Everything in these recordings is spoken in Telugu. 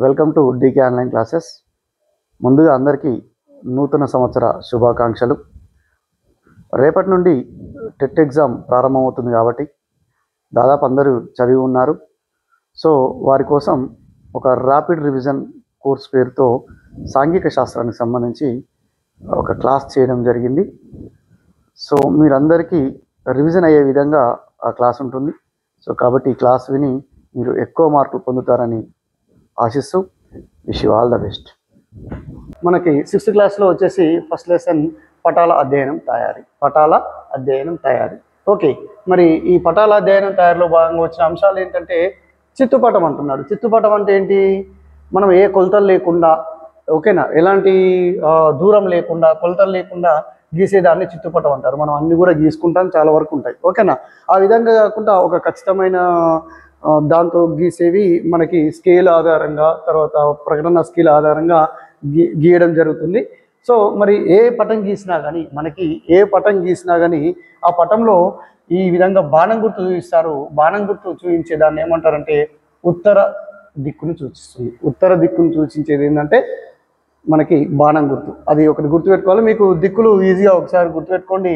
Welcome to D K online classes. ముందుగా అందరికీ నూతన సంవత్సర శుభాకాంక్షలు. రేపటి నుండి టెట్ ఎగ్జామ్ ప్రారంభమవుతుంది కాబట్టి దాదాపు అందరూ చదివి ఉన్నారు. సో వారి కోసం ఒక ర్యాపిడ్ రివిజన్ కోర్స్ పేరుతో సాంఘిక శాస్త్రానికి సంబంధించి ఒక క్లాస్ చేయడం జరిగింది. సో మీరందరికీ రివిజన్ అయ్యే విధంగా ఆ క్లాస్ ఉంటుంది. సో కాబట్టి ఈ క్లాస్ విని మీరు ఎక్కువ మార్కులు పొందుతారని ఆశిస్తూ wish you all the best. మనకి 6th క్లాస్లో వచ్చేసి ఫస్ట్ లెసన్ పటాల అధ్యయనం తయారీ. ఓకే, మరి ఈ పటాల అధ్యయనం తయారీలో భాగంగా వచ్చిన అంశాలు ఏంటంటే చిత్తుపటం అంటున్నాడు. చిత్తుపటం అంటే ఏంటి? మనం ఏ కొలతలు లేకుండా, ఓకేనా, ఎలాంటి దూరం లేకుండా, కొలతలు లేకుండా గీసేదాన్ని చిత్తుపటం అంటారు. మనం అన్ని కూడా గీసుకుంటాం, చాలా వరకు ఉంటాయి, ఓకేనా. ఆ విధంగా కాకుండా ఒక ఖచ్చితమైన దాంతో గీసేవి మనకి స్కేల్ ఆధారంగా, తర్వాత ప్రకటన స్కేల్ ఆధారంగా గీయడం జరుగుతుంది. సో మరి ఏ పటం గీసినా కానీ ఆ పటంలో ఈ విధంగా బాణం గుర్తు చూపిస్తారు. బాణం గుర్తు చూపించే దాన్ని ఏమంటారంటే ఉత్తర దిక్కును సూచిస్తుంది. ఉత్తర దిక్కును సూచించేది ఏంటంటే మనకి బాణం గుర్తు. అది ఒకటి గుర్తుపెట్టుకోవాలి. మీకు దిక్కులు ఈజీగా ఒకసారి గుర్తుపెట్టుకోండి.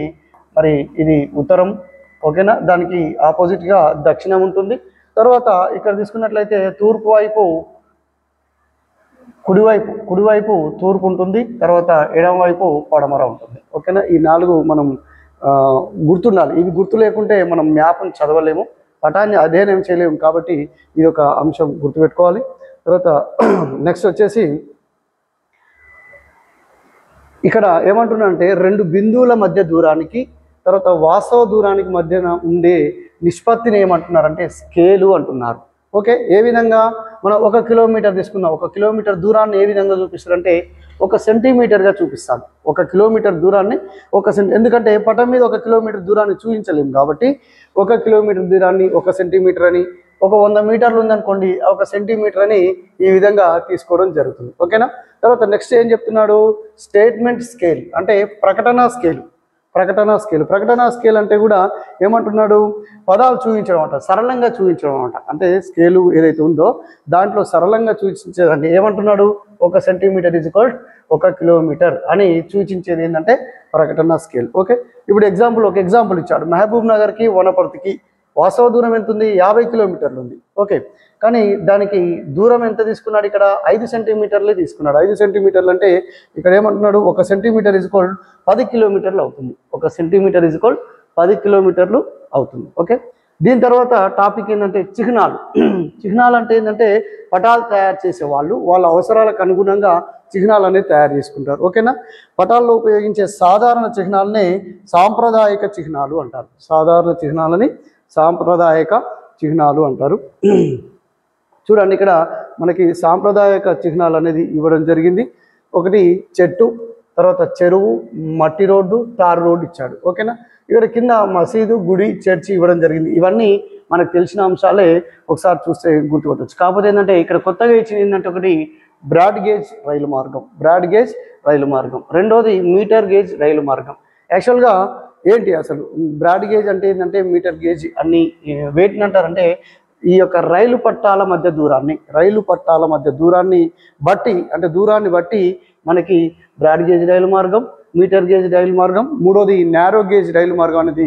మరి ఇది ఉత్తరం, ఓకేనా. దానికి ఆపోజిట్గా దక్షిణం ఉంటుంది. తర్వాత ఇక్కడ తీసుకున్నట్లయితే తూర్పు వైపు, కుడివైపు తూర్పు ఉంటుంది. తర్వాత ఎడమ వైపు పడమర ఉంటుంది, ఓకేనా. ఈ 4 మనం గుర్తుండాలి. ఇవి గుర్తు లేకుంటే మనం మ్యాప్ని చదవలేము, పటాన్ని అధ్యయనం చేయలేము. కాబట్టి ఇది ఒక అంశం గుర్తుపెట్టుకోవాలి. తర్వాత నెక్స్ట్ వచ్చేసి ఇక్కడ ఏమంటున్నానంటే 2 బిందువుల మధ్య దూరానికి, తర్వాత వాస్తవ దూరానికి మధ్యన ఉండే నిష్పత్తిని ఏమంటున్నారంటే స్కేలు అంటున్నారు. ఓకే, ఏ విధంగా మనం 1 కిలోమీటర్ తీసుకున్నాం. 1 కిలోమీటర్ దూరాన్ని ఏ విధంగా చూపిస్తారంటే 1 సెంటీమీటర్గా చూపిస్తాను. 1 కిలోమీటర్ దూరాన్ని ఎందుకంటే పటం మీద 1 కిలోమీటర్ దూరాన్ని చూపించలేము కాబట్టి 1 కిలోమీటర్ దూరాన్ని 1 సెంటీమీటర్ అని, 100 మీటర్లు ఉందనుకోండి 1 సెంటీమీటర్ అని ఈ విధంగా తీసుకోవడం జరుగుతుంది, ఓకేనా. తర్వాత నెక్స్ట్ ఏం చెప్తున్నాడు? స్టేట్మెంట్ స్కేల్ అంటే ప్రకటన స్కేల్ అంటే కూడా ఏమంటున్నాడు? పదాలు చూపించడం అంట, సరళంగా చూపించడం అంట. అంటే స్కేలు ఏదైతే ఉందో దాంట్లో సరళంగా సూచించేదండి ఏమంటున్నాడు? 1 సెంటీమీటర్ = 1 కిలోమీటర్ అని సూచించేది ఏంటంటే ప్రకటన స్కేల్. ఓకే, ఇప్పుడు ఒక ఎగ్జాంపుల్ ఇచ్చాడు. మహబూబ్ నగర్కి వనపర్తికి వాస్తవ దూరం ఎంత ఉంది? 50 కిలోమీటర్లు ఉంది. ఓకే, కానీ దానికి దూరం ఎంత తీసుకున్నాడు? ఇక్కడ 5 సెంటీమీటర్లే తీసుకున్నాడు. 5 సెంటీమీటర్లు అంటే ఇక్కడ ఏమంటున్నాడు? 1 సెంటీమీటర్ = 10 కిలోమీటర్లు అవుతుంది. 1 సెంటీమీటర్ = 10 కిలోమీటర్లు అవుతుంది. ఓకే, దీని తర్వాత టాపిక్ ఏంటంటే చిహ్నాలు అంటే ఏంటంటే పటాలు తయారు చేసే వాళ్ళ అవసరాలకు అనుగుణంగా చిహ్నాలు అనేది తయారు చేసుకుంటారు, ఓకేనా. పటాల్లో ఉపయోగించే సాధారణ చిహ్నాలనే సాంప్రదాయక చిహ్నాలు అంటారు. సాధారణ చిహ్నాలని సాంప్రదాయక చిహ్నాలు అంటారు. చూడండి, ఇక్కడ మనకి సాంప్రదాయక చిహ్నాలు అనేది ఇవ్వడం జరిగింది. ఒకటి చెట్టు, తర్వాత చెరువు, మట్టి రోడ్డు, తారు రోడ్డు ఇచ్చాడు, ఓకేనా. ఇక్కడ కింద మసీదు, గుడి, చర్చి ఇవ్వడం జరిగింది. ఇవన్నీ మనకు తెలిసిన అంశాలే, ఒకసారి చూస్తే గుర్తుపట్టవచ్చు. కాకపోతే ఏంటంటే ఇక్కడ కొత్తగా ఇచ్చింది ఏంటంటే ఒకటి బ్రాడ్ గేజ్ రైలు మార్గం, రెండోది మీటర్ గేజ్ రైలు మార్గం. యాక్చువల్గా ఏంటి అసలు బ్రాడ్ గేజ్ అంటే ఏంటంటే మీటర్ గేజ్ అన్ని వేటిని అంటారంటే ఈ యొక్క రైలు పట్టాల మధ్య దూరాన్ని బట్టి, అంటే దూరాన్ని బట్టి మనకి బ్రాడ్ గేజ్ రైలు మార్గం, మీటర్ గేజ్ రైలు మార్గం, మూడోది నారో గేజ్ రైలు మార్గం అనేది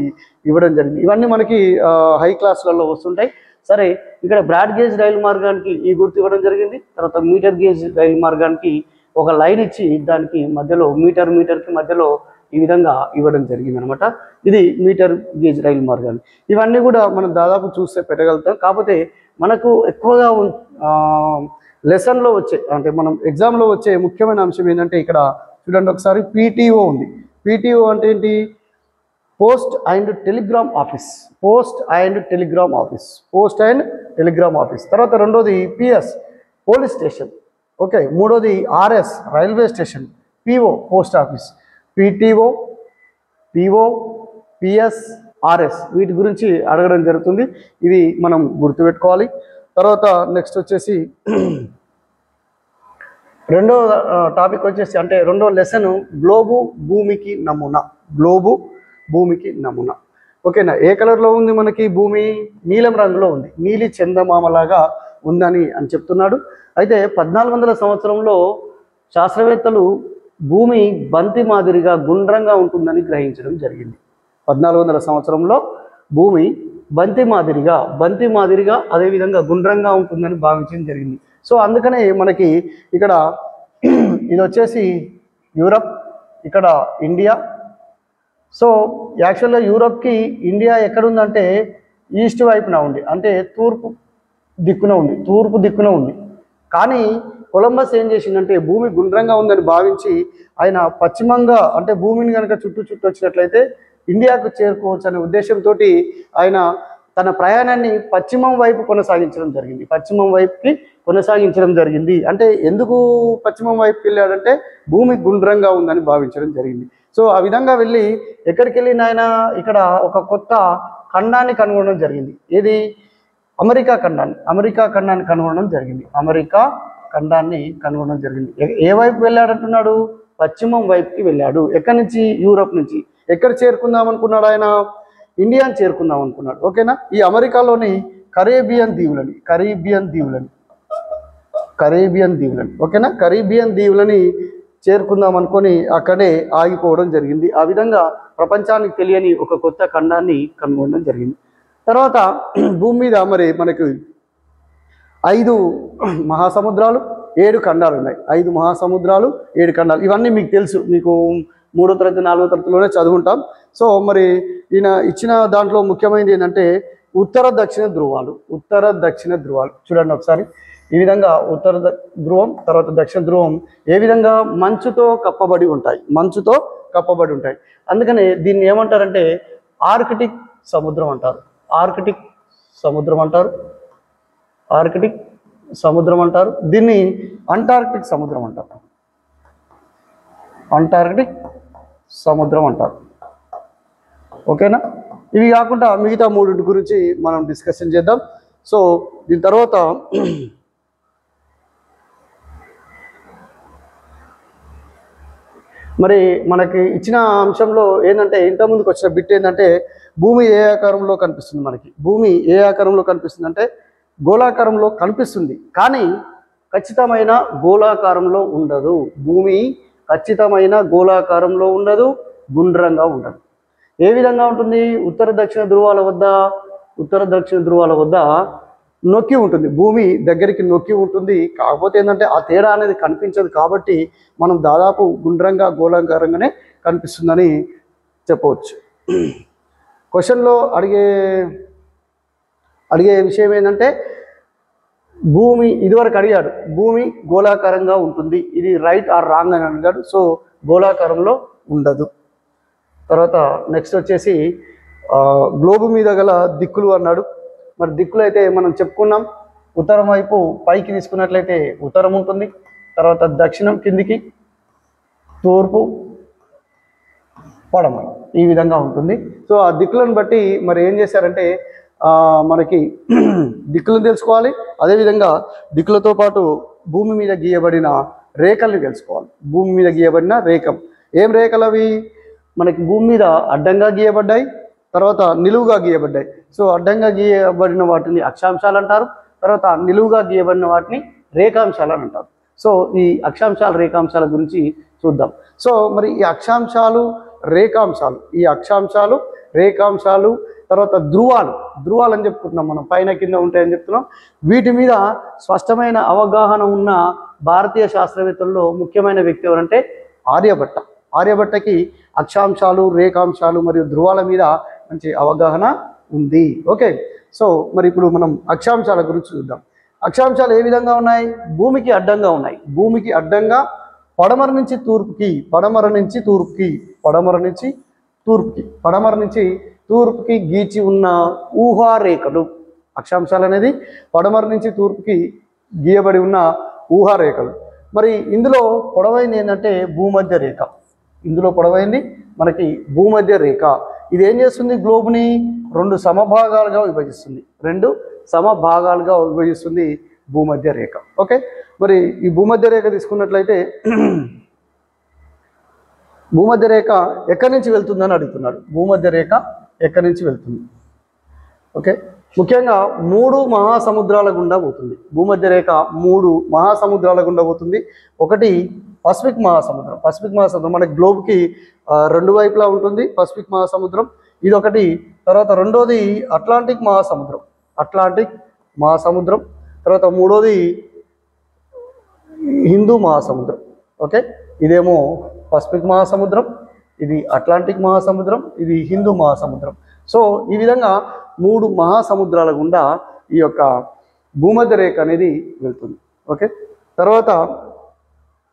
ఇవ్వడం జరిగింది. ఇవన్నీ మనకి హై క్లాసులలో వస్తుంటాయి. సరే, ఇక్కడ బ్రాడ్ గేజ్ రైలు మార్గానికి ఈ గుర్తు ఇవ్వడం జరిగింది. తర్వాత మీటర్ గేజ్ రైలు మార్గానికి ఒక లైన్ ఇచ్చి దానికి మధ్యలో మీటర్కి మధ్యలో ఈ విధంగా ఇవ్వడం జరిగింది అనమాట. ఇది మీటర్ గేజ్ రైలు మార్గాన్ని. ఇవన్నీ కూడా మనం దాదాపు చూస్తే పెట్టగలుగుతాం. కాకపోతే మనకు ఎక్కువగా లెసన్లో వచ్చే, అంటే మనం ఎగ్జామ్లో వచ్చే ముఖ్యమైన అంశం ఏంటంటే ఇక్కడ చూడండి ఒకసారి పీటీఓ ఉంది. పీటీఓ అంటే ఏంటి? Post and Telegram office. తర్వాత రెండోది పిఎస్ పోలీస్ స్టేషన్, ఓకే. మూడోది RS railway station, PO post office. PTO, PO, PS, RS వీటి గురించి అడగడం జరుగుతుంది. ఇవి మనం గుర్తుపెట్టుకోవాలి. తర్వాత నెక్స్ట్ వచ్చేసి రెండో టాపిక్ వచ్చేసి, అంటే రెండో లెసన్ గ్లోబు భూమికి నమూనా. ఓకేనా. ఏ కలర్లో ఉంది మనకి భూమి? నీలం రంగులో ఉంది. నీలి చందమామలాగా ఉందని అని చెప్తున్నాడు. అయితే 1400 సంవత్సరంలో శాస్త్రవేత్తలు భూమి బంతి మాదిరిగా గుండ్రంగా ఉంటుందని గ్రహించడం జరిగింది. 1400 సంవత్సరంలో భూమి బంతి మాదిరిగా అదేవిధంగా గుండ్రంగా ఉంటుందని భావించడం జరిగింది. సో అందుకనే మనకి ఇక్కడ ఇది వచ్చేసి యూరప్, ఇక్కడ ఇండియా. సో యాక్చువల్గా యూరప్కి ఇండియా ఎక్కడుందంటే ఈస్ట్ వైపున ఉంది, అంటే తూర్పు దిక్కున ఉంది. కానీ కొలంబస్ ఏం చేసిందంటే భూమి గుండ్రంగా ఉందని భావించి ఆయన పశ్చిమంగా, అంటే భూమిని కనుక చుట్టూ వచ్చినట్లయితే ఇండియాకు చేరుకోవచ్చు అనే ఉద్దేశంతో ఆయన తన ప్రయాణాన్ని పశ్చిమం వైపు కొనసాగించడం జరిగింది. అంటే ఎందుకు పశ్చిమం వైపుకి వెళ్ళాడంటే భూమి గుండ్రంగా ఉందని భావించడం జరిగింది. సో ఆ విధంగా వెళ్ళి ఎక్కడికి వెళ్ళిన ఆయన ఇక్కడ ఒక కొత్త ఖండాన్ని కనుగొనడం జరిగింది. ఏది? అమెరికా ఖండాన్ని కనుగొనడం జరిగింది. ఏ వైపు వెళ్ళాడంటున్నాడు? పశ్చిమం వైపుకి వెళ్ళాడు. ఎక్కడి నుంచి? యూరప్ నుంచి. ఎక్కడ చేరుకుందాం అనుకున్నాడు ఆయన? ఇండియాని చేరుకుందాం అనుకున్నాడు. ఓకేనా? ఈ అమెరికాలోని కరేబియన్ దీవులని ఓకేనా, కరీబియన్ దీవులని చేరుకుందాం అనుకొని అక్కడే ఆగిపోవడం జరిగింది. ఆ విధంగా ప్రపంచానికి తెలియని ఒక కొత్త ఖండాన్ని కనుగొనడం జరిగింది. తర్వాత భూమి మీద మరి మనకు 5 మహాసముద్రాలు 7 ఖండాలు ఉన్నాయి. 5 మహాసముద్రాలు 7 ఖండాలు, ఇవన్నీ మీకు తెలుసు. మీకు 3వ తరగతి 4వ తరగతిలోనే చదువుకుంటాం. సో మరి ఈయన ఇచ్చిన దాంట్లో ముఖ్యమైనది ఏంటంటే ఉత్తర దక్షిణ ధృవాలు. చూడండి ఒకసారి. ఈ విధంగా ఉత్తర ధ్రువం తర్వాత దక్షిణ ధ్రువం ఏ విధంగా మంచుతో కప్పబడి ఉంటాయి. అందుకనే దీన్ని ఏమంటారంటే ఆర్కిటిక్ సముద్రం అంటారు. దీన్ని అంటార్కిటిక్ సముద్రం అంటారు. ఓకేనా? ఇవి కాకుండా మిగతా 3 గురించి మనం డిస్కషన్ చేద్దాం. సో దీని తర్వాత మరి మనకి ఇచ్చిన అంశంలో ఏంటంటే ఇంతకుముందుకు వచ్చిన బిట్ ఏంటంటే భూమి ఏ ఆకారంలో కనిపిస్తుంది? మనకి భూమి ఏ ఆకారంలో కనిపిస్తుంది అంటే గోళాకారంలో కనిపిస్తుంది, కానీ ఖచ్చితమైన గోళాకారంలో ఉండదు. భూమి ఖచ్చితమైన గోళాకారంలో ఉండదు, గుండ్రంగా ఉండదు. ఏ విధంగా ఉంటుంది? ఉత్తర దక్షిణ ధ్రువాల వద్ద నొక్కి ఉంటుంది. భూమి దగ్గరికి నొక్కి ఉంటుంది. కాకపోతే ఏంటంటే ఆ తేడా అనేది కనిపించదు, కాబట్టి మనం దాదాపు గుండ్రంగా గోళాకారంగానే కనిపిస్తుందని చెప్పవచ్చు. క్వశ్చన్లో అడిగే విషయం ఏంటంటే భూమి ఇదివరకు అడిగాడు, భూమి గోళాకారంగా ఉంటుంది, ఇది రైట్ ఆర్ రాంగ్ అని అడిగాడు. సో గోళాకారంలో ఉండదు. తర్వాత నెక్స్ట్ వచ్చేసి గ్లోబు మీద గల దిక్కులు అన్నాడు. మరి దిక్కులు అయితే మనం చెప్పుకున్నాం. ఉత్తరం వైపు పైకి తీసుకున్నట్లయితే ఉత్తరం ఉంటుంది, తర్వాత దక్షిణం కిందికి, తూర్పు, పడమర ఈ విధంగా ఉంటుంది. సో ఆ దిక్కులను బట్టి మరి ఏం చేశారంటే మనకి దిక్కులను తెలుసుకోవాలి. అదేవిధంగా దిక్కులతో పాటు భూమి మీద గీయబడిన రేఖల్ని తెలుసుకోవాలి. భూమి మీద గీయబడిన రేఖం ఏం రేఖలు అవి? మనకి భూమి మీద అడ్డంగా గీయబడ్డాయి, తర్వాత నిలువుగా గీయబడ్డాయి. సో అడ్డంగా గీయబడిన వాటిని అక్షాంశాలు అంటారు, తర్వాత నిలువుగా గీయబడిన వాటిని రేఖాంశాలు అని అంటారు. సో ఈ అక్షాంశాలు రేఖాంశాల గురించి చూద్దాం. సో మరి ఈ అక్షాంశాలు రేఖాంశాలు తర్వాత ధృవాలు అని చెప్పుకుంటున్నాం మనం, పైన కింద ఉంటాయని చెప్తున్నాం. వీటి మీద స్పష్టమైన అవగాహన ఉన్న భారతీయ శాస్త్రవేత్తల్లో ముఖ్యమైన వ్యక్తి ఎవరంటే ఆర్యభట్టకి అక్షాంశాలు రేఖాంశాలు మరియు ధృవాల మీద మంచి అవగాహన ఉంది. ఓకే, సో మరి ఇప్పుడు మనం అక్షాంశాల గురించి చూద్దాం. అక్షాంశాలు ఏ విధంగా ఉన్నాయి? భూమికి అడ్డంగా ఉన్నాయి. భూమికి అడ్డంగా పడమర నుంచి తూర్పుకి గీచి ఉన్న ఊహారేఖలు. అక్షాంశాలు అనేది పడమర నుంచి తూర్పుకి గీయబడి ఉన్న ఊహారేఖలు. మరి ఇందులో పొడవైంది ఏంటంటే భూమధ్య రేఖ. మనకి భూమధ్య రేఖ ఇది ఏం చేస్తుంది? గ్లోబ్ని 2 సమభాగాలుగా విభజిస్తుంది భూమధ్య రేఖ. ఓకే, మరి ఈ భూమధ్య రేఖ తీసుకున్నట్లయితే భూమధ్య రేఖ ఎక్కడి నుంచి వెళ్తుందని అడుగుతున్నాడు. భూమధ్య రేఖ ఎక్కడి నుంచి వెళ్తుంది? ఓకే, ముఖ్యంగా 3 మహాసముద్రాల గుండా పోతుంది. భూమధ్య రేఖ 3 మహాసముద్రాల గుండా పోతుంది. ఒకటి పసిఫిక్ మహాసముద్రం. పసిఫిక్ మహాసముద్రం మన గ్లోబ్కి 2 వైపులా ఉంటుంది పసిఫిక్ మహాసముద్రం. ఇది ఒకటి. తర్వాత రెండోది అట్లాంటిక్ మహాసముద్రం. అట్లాంటిక్ మహాసముద్రం. తర్వాత మూడోది హిందూ మహాసముద్రం. ఓకే, ఇదేమో పసిఫిక్ మహాసముద్రం, ఇది అట్లాంటిక్ మహాసముద్రం, ఇది హిందూ మహాసముద్రం. సో ఈ విధంగా 3 మహాసముద్రాల గుండా ఈ యొక్క భూమధ్య రేఖ అనేది వెళ్తుంది. ఓకే, తర్వాత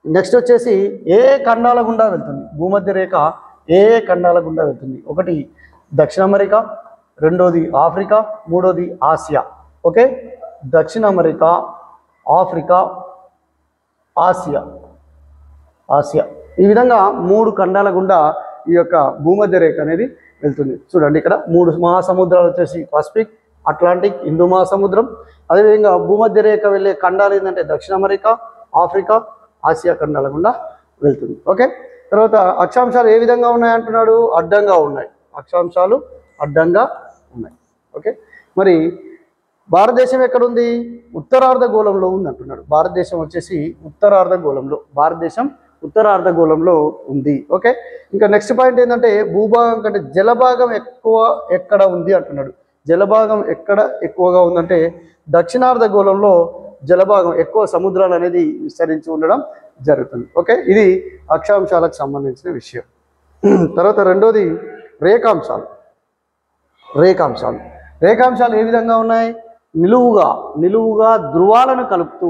నెక్స్ట్ వచ్చేసి ఏ ఖండాల గుండా వెళ్తుంది భూమధ్య రేఖ? ఏ ఖండాల గుండా వెళ్తుంది? ఒకటి దక్షిణ అమెరికా, రెండోది ఆఫ్రికా, మూడోది ఆసియా. ఓకే, దక్షిణ అమెరికా, ఆఫ్రికా, ఆసియా. ఈ విధంగా 3 ఖండాల గుండా ఈ యొక్క భూమధ్య రేఖ అనేది వెళ్తుంది. చూడండి, ఇక్కడ 3 మహాసముద్రాలు వచ్చేసి పసిఫిక్, అట్లాంటిక్, హిందూ మహాసముద్రం. అదేవిధంగా భూమధ్య రేఖ వెళ్ళే ఖండాలు ఏంటంటే దక్షిణ అమెరికా, ఆఫ్రికా, ఆసియా ఖండాల గుండా వెళ్తుంది. ఓకే, తర్వాత అక్షాంశాలు ఏ విధంగా ఉన్నాయి అంటున్నాడు? అడ్డంగా ఉన్నాయి. అక్షాంశాలు అడ్డంగా ఉన్నాయి. ఓకే, మరి భారతదేశం ఎక్కడుంది? ఉత్తరార్ధగోళంలో ఉంది అంటున్నాడు. భారతదేశం వచ్చేసి ఉత్తరార్ధగోళంలో ఉంది. ఓకే, ఇంకా నెక్స్ట్ పాయింట్ ఏంటంటే భూభాగం కంటే జలభాగం ఎక్కువ ఎక్కడ ఉంది అంటున్నాడు. జలభాగం ఎక్కడ ఎక్కువగా ఉందంటే దక్షిణార్ధగోళంలో జలభాగం ఎక్కువ, సముద్రాలు అనేది విస్తరించి ఉండడం జరుగుతుంది. ఓకే, ఇది అక్షాంశాలకు సంబంధించిన విషయం. తర్వాత రెండోది రేఖాంశాలు. రేఖాంశాలు ఏ విధంగా ఉన్నాయి? నిలువుగా ధ్రువాలను కలుపుతూ,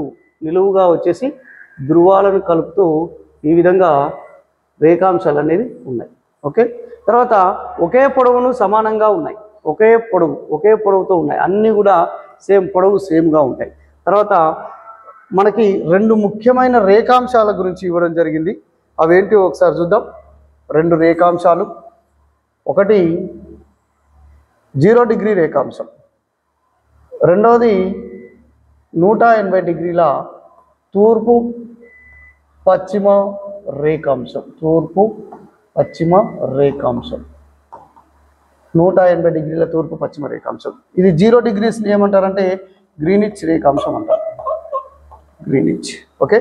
ధ్రువాలను కలుపుతూ ఈ విధంగా రేఖాంశాలు అనేది ఉన్నాయి. ఓకే, తర్వాత ఒకే పొడవును సమానంగా ఉన్నాయి. ఒకే పొడవుతో ఉన్నాయి. అన్నీ కూడా పొడవు సేమ్గా ఉంటాయి. తర్వాత మనకి 2 ముఖ్యమైన రేఖాంశాల గురించి ఇవ్వడం జరిగింది. అవేంటి ఒకసారి చూద్దాం. 2 రేఖాంశాలు. ఒకటి 0 డిగ్రీ రేఖాంశం, రెండవది 180 డిగ్రీల తూర్పు పశ్చిమ రేఖాంశం. 180 డిగ్రీల తూర్పు పశ్చిమ రేఖాంశం. ఇది 0 డిగ్రీస్ ఏమంటారంటే గ్రీనిచ్ రేఖాంశం అంటారు. ఓకే,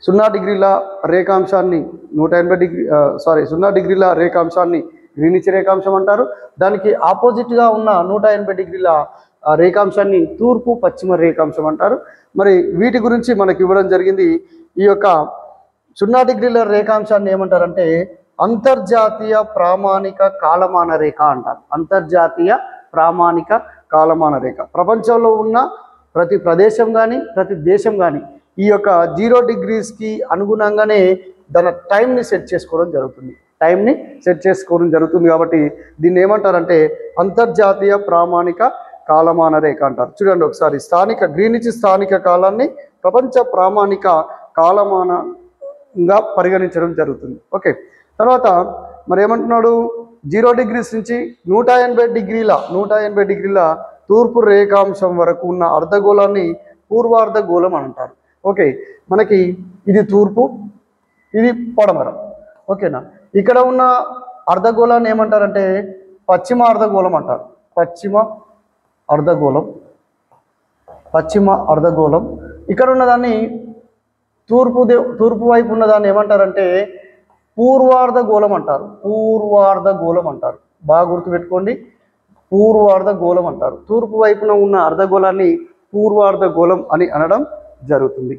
0 డిగ్రీల రేఖాంశాన్ని 0 డిగ్రీల రేఖాంశాన్ని గ్రీనిచ్ రేఖాంశం అంటారు. దానికి ఆపోజిట్గా ఉన్న 180 డిగ్రీల రేఖాంశాన్ని తూర్పు పశ్చిమ రేఖాంశం అంటారు. మరి వీటి గురించి మనకి ఇవ్వడం జరిగింది. ఈ యొక్క 0 డిగ్రీల రేఖాంశాన్ని ఏమంటారంటే అంతర్జాతీయ ప్రామాణిక కాలమాన రేఖ అంటారు. అంతర్జాతీయ ప్రామాణిక కాలమాన రేఖ. ప్రపంచంలో ఉన్న ప్రతి ప్రదేశం కానీ ప్రతి దేశం కానీ ఈ యొక్క 0 డిగ్రీస్కి అనుగుణంగానే దాని టైంని సెట్ చేసుకోవడం జరుగుతుంది. కాబట్టి దీన్ని ఏమంటారంటే అంతర్జాతీయ ప్రామాణిక కాలమాన రేఖ అంటారు. చూడండి ఒకసారి, గ్రీనిచ్ స్థానిక కాలాన్ని ప్రపంచ ప్రామాణిక కాలమానంగా పరిగణించడం జరుగుతుంది. ఓకే, తర్వాత మరి ఏమంటున్నాడు? 0 డిగ్రీస్ నుంచి 180 డిగ్రీల తూర్పు రేఖాంశం వరకు ఉన్న అర్ధగోళాన్ని పూర్వార్ధగోళం అని అంటారు. ఓకే, మనకి ఇది తూర్పు, ఇది పడమర. ఓకేనా, ఇక్కడ ఉన్న అర్ధగోళాన్ని ఏమంటారంటే పశ్చిమ అర్ధగోళం అంటారు. పశ్చిమ అర్ధగోళం. ఇక్కడ ఉన్నదాన్ని తూర్పు వైపు ఉన్నదాన్ని ఏమంటారంటే పూర్వార్ధగోళం అంటారు. బాగా గుర్తుపెట్టుకోండి, పూర్వార్ధగోళం అంటారు. తూర్పు వైపున ఉన్న అర్ధగోళాన్ని పూర్వార్ధగోళం అని అనడం జరుగుతుంది.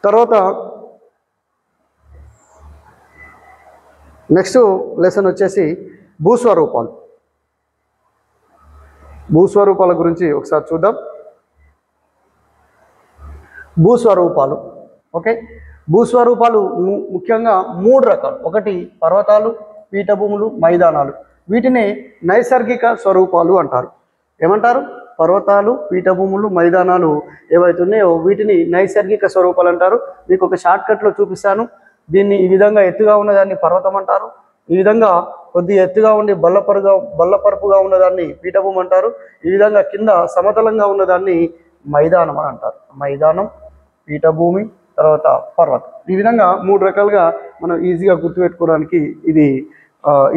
తర్వాత నెక్స్ట్ లెసన్ వచ్చేసి భూస్వరూపాల గురించి ఒకసారి చూద్దాం. భూస్వరూపాలు. ఓకే, భూస్వరూపాలు ముఖ్యంగా 3 రకాలు. ఒకటి పర్వతాలు, పీఠభూములు, మైదానాలు. వీటిని నైసర్గిక స్వరూపాలు అంటారు. ఏమంటారు? పర్వతాలు, పీఠభూములు, మైదానాలు ఏవైతున్నాయో వీటిని నైసర్గిక స్వరూపాలు అంటారు. మీకు ఒక షార్ట్కట్లో చూపిస్తాను. దీన్ని ఈ విధంగా ఎత్తుగా ఉన్నదాన్ని పర్వతం అంటారు. ఈ విధంగా కొద్దిగా ఎత్తుగా ఉండి బల్లపరుపుగా ఉన్నదాన్ని పీఠభూమి అంటారు. ఈ విధంగా కింద సమతలంగా ఉన్నదాన్ని మైదానం అని అంటారు. మైదానం, పీఠభూమి, తర్వాత పర్వతం. ఈ విధంగా 3 రకాలుగా మనం ఈజీగా గుర్తుపెట్టుకోవడానికి ఇది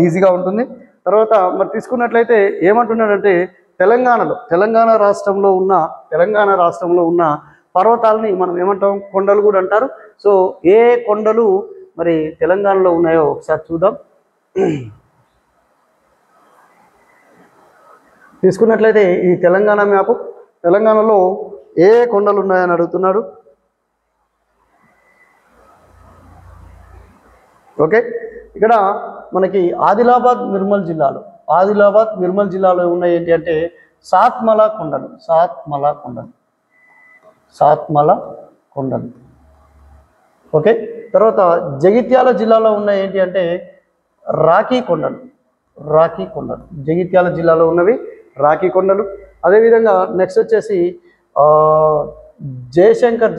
ఈజీగా ఉంటుంది. తర్వాత మరి తీసుకున్నట్లయితే ఏమంటున్నాడంటే తెలంగాణ రాష్ట్రంలో ఉన్న పర్వతాలని మనం ఏమంటాం, కొండలు కూడా అంటారు. సో ఏ కొండలు మరి తెలంగాణలో ఉన్నాయో ఒకసారి చూద్దాం. తీసుకున్నట్లయితే ఈ తెలంగాణ మ్యాప్, తెలంగాణలో ఏ కొండలు ఉన్నాయని అడుగుతున్నాడు. ఓకే, ఇక్కడ మనకి ఆదిలాబాద్ నిర్మల్ జిల్లాలో ఉన్నాయి ఏంటి అంటే సాత్మల కొండలు. ఓకే, తర్వాత జగిత్యాల జిల్లాలో ఉన్నాయి ఏంటి అంటే రాఖీ కొండలు. జగిత్యాల జిల్లాలో ఉన్నవి రాఖీ కొండలు. అదేవిధంగా నెక్స్ట్ వచ్చేసి జయశంకర్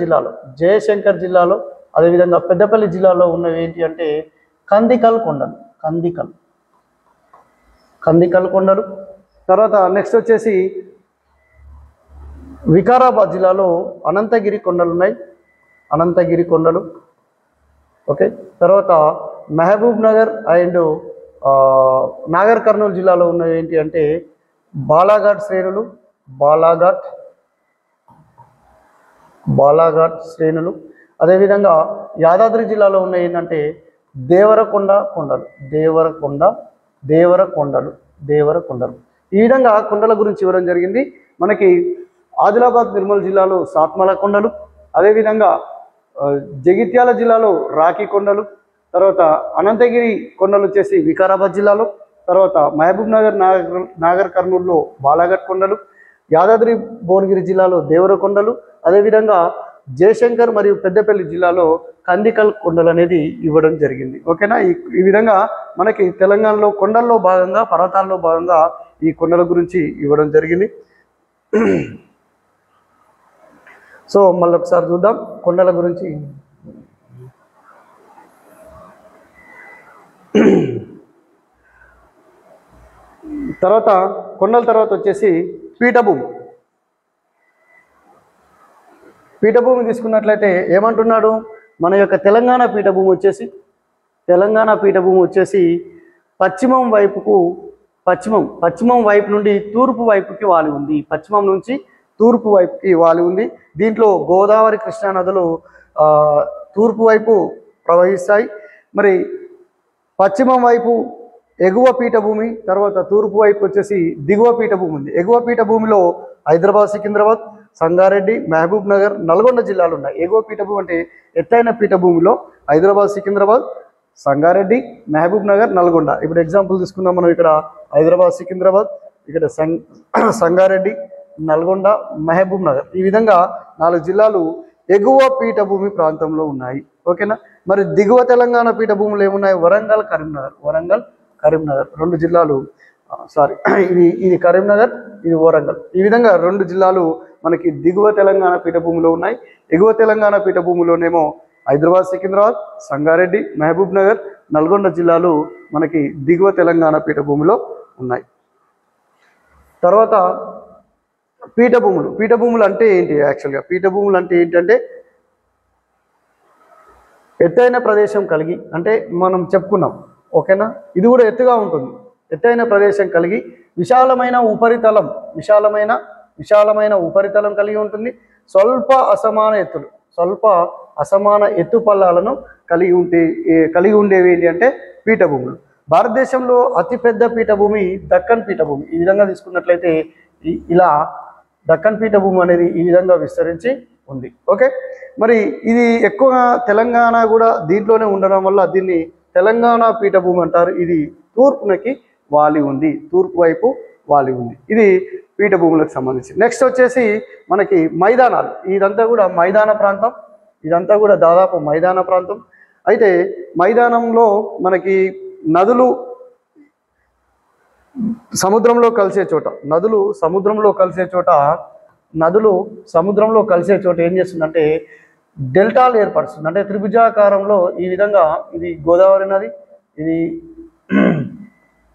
జిల్లాలో అదేవిధంగా పెద్దపల్లి జిల్లాలో ఉన్నవి ఏంటి అంటే కందికల్ కొండలు. తర్వాత నెక్స్ట్ వచ్చేసి వికారాబాద్ జిల్లాలో అనంతగిరి కొండలు. ఓకే, తర్వాత మహబూబ్ నగర్ అండ్ నాగర్ కర్నూలు జిల్లాలో ఉన్నవి ఏంటి అంటే బాలాఘాట్ శ్రేణులు. అదేవిధంగా యాదాద్రి జిల్లాలో ఉన్నాయి ఏంటంటే దేవరకొండ కొండలు. ఈ విధంగా కొండల గురించి ఇవ్వడం జరిగింది. మనకి ఆదిలాబాద్ నిర్మల్ జిల్లాలో సాత్మల కొండలు, అదేవిధంగా జగిత్యాల జిల్లాలో రాఖీ కొండలు, తర్వాత అనంతగిరి కొండలు వచ్చేసి వికారాబాద్ జిల్లాలో, తర్వాత మహబూబ్ నగర్ నాగర్ కర్నూలులో బాలాఘాట్ కొండలు, యాదాద్రి భువనగిరి జిల్లాలో దేవరకొండలు, అదేవిధంగా జయశంకర్ మరియు పెద్దపల్లి జిల్లాలో కందికల్ కొండలు అనేది ఇవ్వడం జరిగింది. ఓకేనా, ఈ విధంగా మనకి తెలంగాణలో కొండల్లో భాగంగా, పర్వతాల్లో భాగంగా ఈ కొండల గురించి ఇవ్వడం జరిగింది. సో మళ్ళీ ఒకసారి చూద్దాం కొండల గురించి. తర్వాత కొండల తర్వాత వచ్చేసి పీఠభూమి తీసుకున్నట్లయితే ఏమంటున్నాడు, మన యొక్క తెలంగాణ పీఠభూమి వచ్చేసి పశ్చిమం వైపు నుండి తూర్పు వైపుకి వాలి ఉంది. పశ్చిమం నుంచి తూర్పు వైపుకి వాలి ఉంది. దీంట్లో గోదావరి, కృష్ణా నదులు తూర్పు వైపు ప్రవహిస్తాయి. మరి పశ్చిమం వైపు ఎగువ పీఠభూమి, తర్వాత తూర్పు వైపు వచ్చేసి దిగువ పీఠభూమి ఉంది. ఎగువ పీఠభూమిలో హైదరాబాద్, సికింద్రాబాద్, సంగారెడ్డి, మహబూబ్ నగర్, నల్గొండ జిల్లాలు ఉన్నాయి. ఎగువ పీఠభూమి అంటే ఎత్తైన పీఠభూమిలో హైదరాబాద్, సికింద్రాబాద్, సంగారెడ్డి, మహబూబ్ నగర్, నల్గొండ. ఇప్పుడు ఎగ్జాంపుల్ తీసుకుందాం మనం. ఇక్కడ హైదరాబాద్, సికింద్రాబాద్, ఇక్కడ సంగారెడ్డి, నల్గొండ, మహబూబ్ నగర్. ఈ విధంగా 4 జిల్లాలు ఎగువ పీఠభూమి ప్రాంతంలో ఉన్నాయి. ఓకేనా, మరి దిగువ తెలంగాణ పీఠభూములు ఏమున్నాయి, వరంగల్, కరీంనగర్ 2 జిల్లాలు. ఇది కరీంనగర్, ఇది వరంగల్. ఈ విధంగా 2 జిల్లాలు మనకి దిగువ తెలంగాణ పీఠభూమిలో ఉన్నాయి. ఎగువ తెలంగాణ పీఠభూమిలోనేమో హైదరాబాద్, సికింద్రాబాద్, సంగారెడ్డి, మహబూబ్ నగర్, నల్గొండ జిల్లాలు మనకి దిగువ తెలంగాణ పీఠభూమిలో ఉన్నాయి. తర్వాత పీఠభూములు అంటే ఏంటి? యాక్చువల్గా పీఠభూములు అంటే ఏంటంటే ఎత్తైన ప్రదేశం కలిగి, అంటే మనం చెప్పుకున్నాం. ఓకేనా, ఇది కూడా ఎత్తుగా ఉంటుంది. ఎత్తైన ప్రదేశం కలిగి విశాలమైన ఉపరితలం కలిగి ఉంటుంది. స్వల్ప అసమాన ఎత్తు పల్లాలను కలిగి ఉండేవి ఏంటి అంటే పీఠభూములు. భారతదేశంలో అతిపెద్ద పీఠభూమి దక్కన్ పీఠభూమి. ఈ విధంగా తీసుకున్నట్లయితే ఇలా దక్కన్ పీఠభూమి అనేది ఈ విధంగా విస్తరించి ఉంది. ఓకే, మరి ఇది ఎక్కువగా తెలంగాణ కూడా దీంట్లోనే ఉండడం వల్ల దీన్ని తెలంగాణ పీఠభూమి అంటారు. ఇది తూర్పు వైపు వాలి ఉంది. ఇది పీఠభూములకు సంబంధించి. నెక్స్ట్ వచ్చేసి మనకి మైదానాలు. ఇదంతా కూడా మైదాన ప్రాంతం. దాదాపు మైదాన ప్రాంతం. అయితే మైదానంలో మనకి నదులు సముద్రంలో కలిసే చోట ఏం చేస్తుందంటే డెల్టాలు ఏర్పరుస్తుంది. అంటే త్రిభుజాకారంలో ఈ విధంగా, ఇది గోదావరి నది, ఇది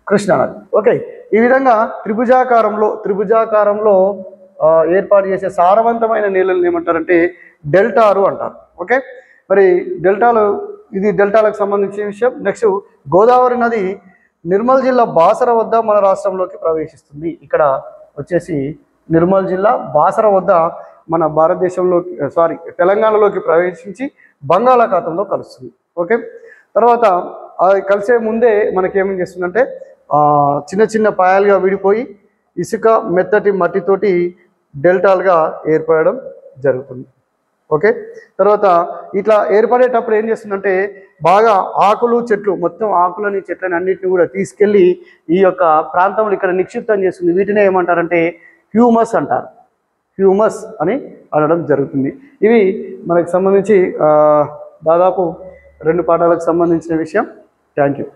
కృష్ణా నది. ఓకే, ఈ విధంగా త్రిభుజాకారంలో ఏర్పాటు చేసే సారవంతమైన నీళ్ళని ఏమంటారంటే డెల్టాలు అంటారు. ఓకే, మరి డెల్టాలు, ఇది డెల్టాలకు సంబంధించిన విషయం. నెక్స్ట్, గోదావరి నది నిర్మల్ జిల్లా బాసర వద్ద మన రాష్ట్రంలోకి ప్రవేశిస్తుంది. ఇక్కడ వచ్చేసి నిర్మల్ జిల్లా బాసర వద్ద మన భారతదేశంలోకి తెలంగాణలోకి ప్రవేశించి బంగాళాఖాతంలో కలుస్తుంది. ఓకే, తర్వాత అది కలిసే ముందే మనకేమేం చేస్తుందంటే చిన్న చిన్న పాయాలుగా విడిపోయి ఇసుక మెత్తటి మట్టితోటి డెల్టాలుగా ఏర్పడడం జరుగుతుంది. ఓకే, తర్వాత ఇట్లా ఏర్పడేటప్పుడు ఏం చేస్తుందంటే బాగా ఆకులు చెట్లు, మొత్తం ఆకులని చెట్లని అన్నింటిని కూడా తీసుకెళ్ళి ఈ యొక్క ప్రాంతంలో ఇక్కడ నిక్షిప్తం చేస్తుంది. వీటినే ఏమంటారంటే హ్యూమస్ అంటారు. హ్యూమస్ అని అనడం జరుగుతుంది. ఇవి మనకు సంబంధించి దాదాపు 2 పాఠాలకు సంబంధించిన విషయం. Thank you.